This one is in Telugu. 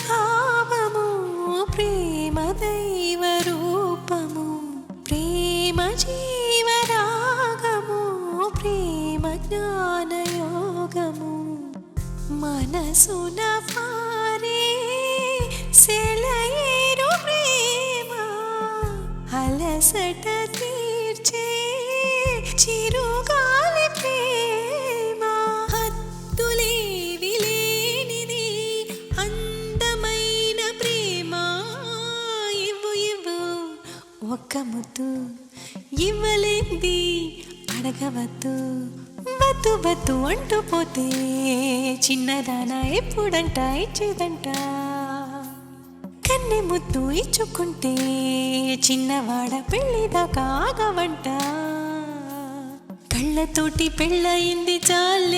భావము ప్రేమ దైవ రూపము ప్రేమ జీవరాగము ప్రేమ జ్ఞానయోగము మనసున పారే సెలయేరు ప్రేమ అలసట తీర్చే చిరుగాలి ప్రేమ హద్దులేవి లేనిది అందమైన ప్రేమ ఇవ్వు ఇవ్వు ఒక్క ముద్దు ఇవ్వలేంది అడగవద్దు వద్దు వద్దు అంటూ పోతే చిన్నదానా ఎప్పుడంట ఇచ్చేదంట కన్నె ముద్దు ఇచ్చుకుంటే చిన్నవాడ పెళ్ళిదాకా ఆగవంట కళ్ళతోటి పెళ్ళయింది చాలే